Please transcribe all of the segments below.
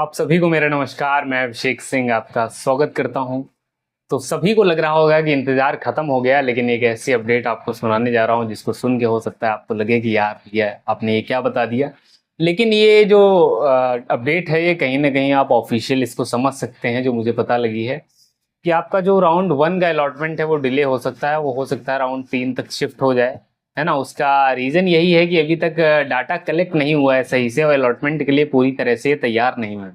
आप सभी को मेरा नमस्कार। मैं अभिषेक सिंह आपका स्वागत करता हूं। तो सभी को लग रहा होगा कि इंतज़ार ख़त्म हो गया, लेकिन एक ऐसी अपडेट आपको सुनाने जा रहा हूं जिसको सुन के हो सकता है आपको लगे कि यार ये आपने ये क्या बता दिया। लेकिन ये जो अपडेट है ये कहीं ना कहीं आप ऑफिशियल इसको समझ सकते हैं। जो मुझे पता लगी है कि आपका जो राउंड 1 का अलॉटमेंट है वो डिले हो सकता है। वो हो सकता है राउंड 3 तक शिफ्ट हो जाए, है ना। उसका रीज़न यही है कि अभी तक डाटा कलेक्ट नहीं हुआ है सही से और अलॉटमेंट के लिए पूरी तरह से तैयार नहीं है।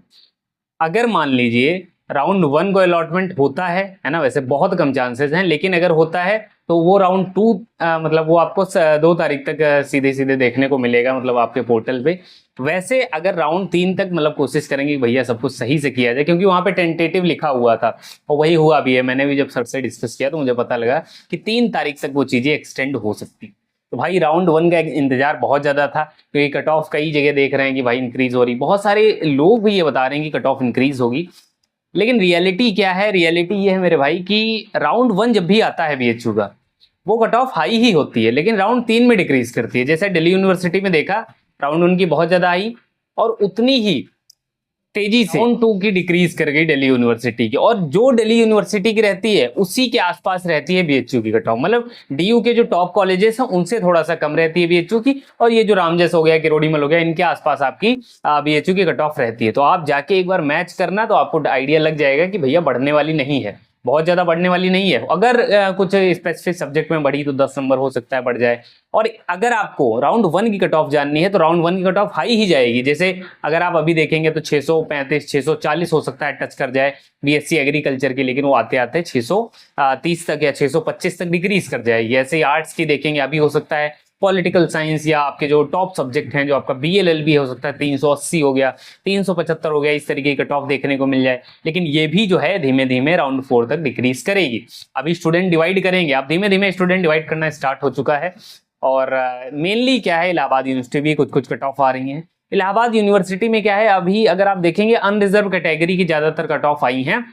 अगर मान लीजिए राउंड 1 को अलॉटमेंट होता है ना, वैसे बहुत कम चांसेस हैं, लेकिन अगर होता है तो वो राउंड 2 मतलब वो आपको 2 तारीख तक सीधे सीधे देखने को मिलेगा, मतलब आपके पोर्टल पे। वैसे अगर राउंड 3 तक मतलब कोशिश करेंगे कि भैया सब कुछ सही से किया जाए, क्योंकि वहां पे टेंटेटिव लिखा हुआ था और वही हुआ भी है। मैंने भी जब सर से डिस्कस किया तो मुझे पता लगा कि 3 तारीख तक वो चीजें एक्सटेंड हो सकती। तो भाई राउंड 1 का इंतजार बहुत ज्यादा था, क्योंकि कट ऑफ कई जगह देख रहे हैं कि भाई इंक्रीज हो रही। बहुत सारे लोग भी ये बता रहे हैं कि कट ऑफ इंक्रीज होगी, लेकिन रियलिटी क्या है? रियलिटी ये है मेरे भाई कि राउंड 1 जब भी आता है बीएचयू का, वो कट ऑफ हाई ही होती है, लेकिन राउंड 3 में डिक्रीज करती है। जैसे दिल्ली यूनिवर्सिटी में देखा, राउंड 1 की बहुत ज्यादा आई और उतनी ही तेजी से राउंड 2 की डिक्रीज कर गई दिल्ली यूनिवर्सिटी की। और जो दिल्ली यूनिवर्सिटी की रहती है उसी के आसपास रहती है बीएचयू की कट ऑफ। मतलब डीयू के जो टॉप कॉलेजेस हैं उनसे थोड़ा सा कम रहती है बीएचयू की, और ये जो रामजस हो गया, किरोड़ीमल हो गया, इनके आसपास आपकी बीएचयू की कट ऑफ रहती है। तो आप जाके एक बार मैच करना तो आपको आइडिया लग जाएगा कि भैया बढ़ने वाली नहीं है, बहुत ज्यादा बढ़ने वाली नहीं है। अगर कुछ स्पेसिफिक सब्जेक्ट में बढ़ी तो 10 नंबर हो सकता है बढ़ जाए। और अगर आपको राउंड 1 की कट ऑफ जाननी है तो राउंड 1 की कट ऑफ हाई ही जाएगी। जैसे अगर आप अभी देखेंगे तो 635 640 हो सकता है टच कर जाए बीएससी एग्रीकल्चर की, लेकिन वो आते आते 630 तक या 625 तक डिक्रीज कर जाएगी। ऐसे आर्ट्स की देखेंगे अभी हो सकता है पॉलिटिकल साइंस या आपके जो टॉप सब्जेक्ट हैं, जो आपका बीएलएलबी हो सकता है 380 हो गया, 375 हो गया, इस तरीके की कट ऑफ देखने को मिल जाए। लेकिन ये भी जो है धीमे धीमे राउंड 4 तक डिक्रीज करेगी। अभी स्टूडेंट डिवाइड करेंगे, अब धीमे धीमे स्टूडेंट डिवाइड करना स्टार्ट हो चुका है। और मेनली क्या है, इलाहाबाद यूनिवर्सिटी भी कुछ कुछ कट ऑफ आ रही हैं। इलाहाबाद यूनिवर्सिटी में क्या है, अभी अगर आप देखेंगे अनरिजर्व कैटेगरी की ज्यादातर कट ऑफ आई हैं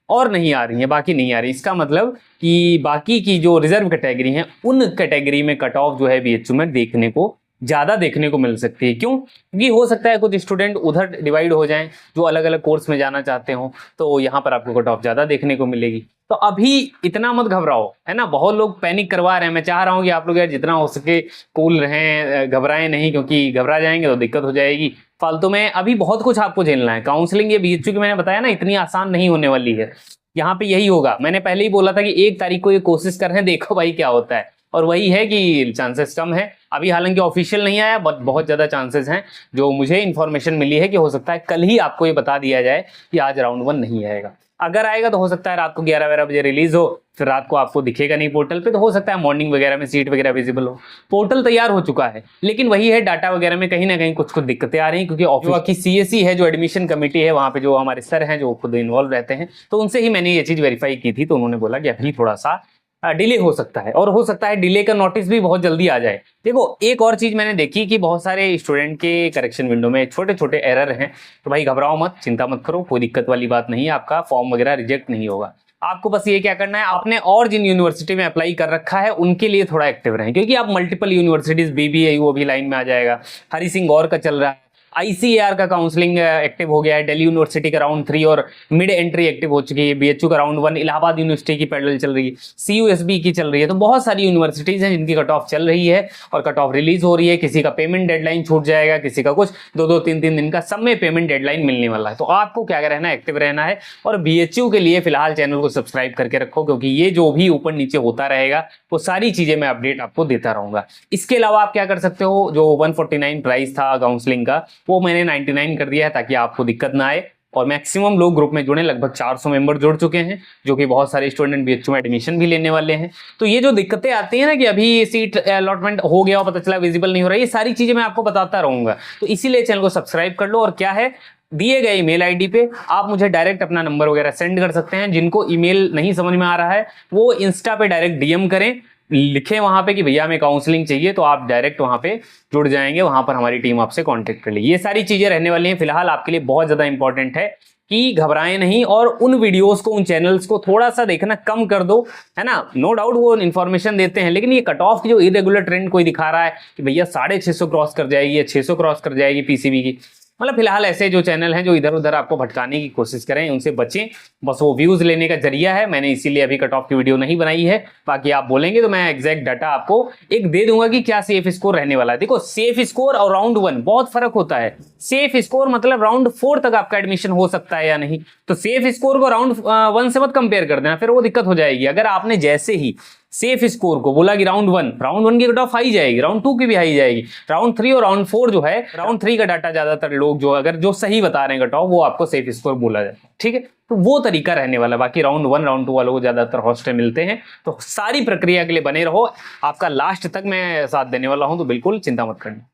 और नहीं आ रही है, बाकी नहीं आ रही। इसका मतलब कि बाकी की जो रिजर्व कैटेगरी हैं उन कैटेगरी में कट ऑफ जो है बीएचयू में देखने को ज्यादा देखने को मिल सकती है। क्यों? क्योंकि हो सकता है कुछ स्टूडेंट उधर डिवाइड हो जाएं जो अलग अलग कोर्स में जाना चाहते हो, तो यहाँ पर आपको कट ऑफ ज्यादा देखने को मिलेगी। तो अभी इतना मत घबराओ, है ना। बहुत लोग पैनिक करवा रहे हैं। मैं चाह रहा हूँ कि आप लोग यार जितना हो सके कूल रहें, घबराएं नहीं, क्योंकि घबरा जाएंगे तो दिक्कत हो जाएगी फालतू में। अभी बहुत कुछ आपको झेलना है। काउंसलिंग ये बीएचयू की मैंने बताया ना इतनी आसान नहीं होने वाली है। यहाँ पे यही होगा। मैंने पहले ही बोला था कि 1 तारीख को ये कोशिश कर रहे हैं, देखो भाई क्या होता है। और वही है कि चांसेस कम है अभी, हालांकि ऑफिशियल नहीं आया, बट बहुत ज्यादा चांसेस हैं। जो मुझे इन्फॉर्मेशन मिली है कि हो सकता है कल ही आपको ये बता दिया जाए कि आज राउंड 1 नहीं आएगा। अगर आएगा तो हो सकता है रात को 11-12 बजे रिलीज हो, फिर रात को आपको दिखेगा नहीं पोर्टल पे, तो हो सकता है मॉर्निंग वगैरह में सीट वगैरह विजिबल हो। पोर्टल तैयार हो चुका है, लेकिन वही है डाटा वगैरह में कहीं ना कहीं कुछ कुछ दिक्कतें आ रही हैं, क्योंकि ऑफिस की सीएससी है जो एडमिशन कमेटी है, वहां पे जो हमारे सर हैं जो खुद इन्वॉल्व रहते हैं, तो उनसे ही मैंने ये चीज वेरीफाई की थी। तो उन्होंने बोला कि अभी थोड़ा सा डिले हो सकता है, और हो सकता है डिले का नोटिस भी बहुत जल्दी आ जाए। देखो एक और चीज मैंने देखी कि बहुत सारे स्टूडेंट के करेक्शन विंडो में छोटे छोटे एरर हैं। तो भाई घबराओ मत, चिंता मत करो, कोई दिक्कत वाली बात नहीं है। आपका फॉर्म वगैरह रिजेक्ट नहीं होगा। आपको बस ये क्या करना है, आपने और जिन यूनिवर्सिटी में अप्लाई कर रखा है उनके लिए थोड़ा एक्टिव रहें, क्योंकि आप मल्टीपल यूनिवर्सिटीज बीबीएयू वो भी लाइन में आ जाएगा। हरि सिंह गौर का चल रहा है, आईसीएआर का काउंसलिंग एक्टिव हो गया है, दिल्ली यूनिवर्सिटी का राउंड 3 और मिड एंट्री एक्टिव हो चुकी है, बीएचयू का राउंड 1, इलाहाबाद यूनिवर्सिटी की पैरेलल चल रही है, सीयूएसबी की चल रही है। तो बहुत सारी यूनिवर्सिटीज हैं जिनकी कट ऑफ चल रही है और कट ऑफ रिलीज हो रही है। किसी का पेमेंट डेडलाइन छूट जाएगा, किसी का कुछ 2-2 3-3 दिन का, सब में पेमेंट डेडलाइन मिलने वाला है। तो आपको क्या रहना है, एक्टिव रहना है। और बीएचयू के लिए फिलहाल चैनल को सब्सक्राइब करके रखो, क्योंकि ये जो भी ऊपर नीचे होता रहेगा वो सारी चीजें मैं अपडेट आपको देता रहूंगा। इसके अलावा आप क्या कर सकते हो, जो 149 प्राइस था काउंसलिंग का वो मैंने 99 कर दिया है, ताकि आपको दिक्कत ना आए। और मैक्सिमम लोग ग्रुप में जुड़े, लगभग 400 मेंबर जुड़ चुके हैं, जो कि बहुत सारे स्टूडेंट बीएचयू में एडमिशन भी लेने वाले हैं। तो ये जो दिक्कतें आती है ना कि अभी सीट अलॉटमेंट हो गया और पता चला विजिबल नहीं हो रहा है, ये सारी चीजें मैं आपको बताता रहूंगा। तो इसीलिए चैनल को सब्सक्राइब कर लो। और क्या है, दिए गए ईमेल आईडी पे आप मुझे डायरेक्ट अपना नंबर वगैरह सेंड कर सकते हैं। जिनको ईमेल नहीं समझ में आ रहा है वो इंस्टा पे डायरेक्ट डीएम करें, लिखे वहां पे कि भैया हमें काउंसलिंग चाहिए, तो आप डायरेक्ट वहां पे जुड़ जाएंगे। वहां पर हमारी टीम आपसे कांटेक्ट कर लेगी। ये सारी चीजें रहने वाली हैं फिलहाल आपके लिए, बहुत ज्यादा इंपॉर्टेंट है कि घबराएं नहीं। और उन वीडियोस को, उन चैनल्स को थोड़ा सा देखना कम कर दो, है ना। नो डाउट वो इन्फॉर्मेशन देते हैं, लेकिन ये कट ऑफ की जो इरेगुलर ट्रेंड कोई दिखा रहा है कि भैया 650 क्रॉस कर जाएगी या 600 क्रॉस कर जाएगी पीसीबी की, मतलब फिलहाल ऐसे जो चैनल हैं जो इधर उधर आपको भटकाने की कोशिश करें, उनसे बचें। बस वो व्यूज लेने का जरिया है, मैंने इसीलिए अभी कट ऑफ की वीडियो नहीं बनाई है। बाकी आप बोलेंगे तो मैं एग्जैक्ट डाटा आपको एक दे दूंगा कि क्या सेफ स्कोर रहने वाला है। देखो सेफ स्कोर और राउंड 1 बहुत फर्क होता है। सेफ स्कोर मतलब राउंड 4 तक आपका एडमिशन हो सकता है या नहीं। तो सेफ स्कोर को राउंड 1 से मत कंपेयर कर देना, फिर वो दिक्कत हो जाएगी। अगर आपने जैसे ही सेफ स्कोर को बोला कि राउंड 1 की कट ऑफ हाई जाएगी, राउंड 2 की भी हाई जाएगी, राउंड 3 और राउंड 4 जो है, राउंड 3 का डाटा ज्यादातर लोग जो अगर जो सही बता रहे हैं कट ऑफ, वो आपको सेफ स्कोर बोला जाता है। ठीक है, तो वो तरीका रहने वाला। बाकी राउंड 1 राउंड 2 वालों को ज्यादातर हॉस्टल मिलते हैं। तो सारी प्रक्रिया के लिए बने रहो, आपका लास्ट तक मैं साथ देने वाला हूं, तो बिल्कुल चिंता मत करना।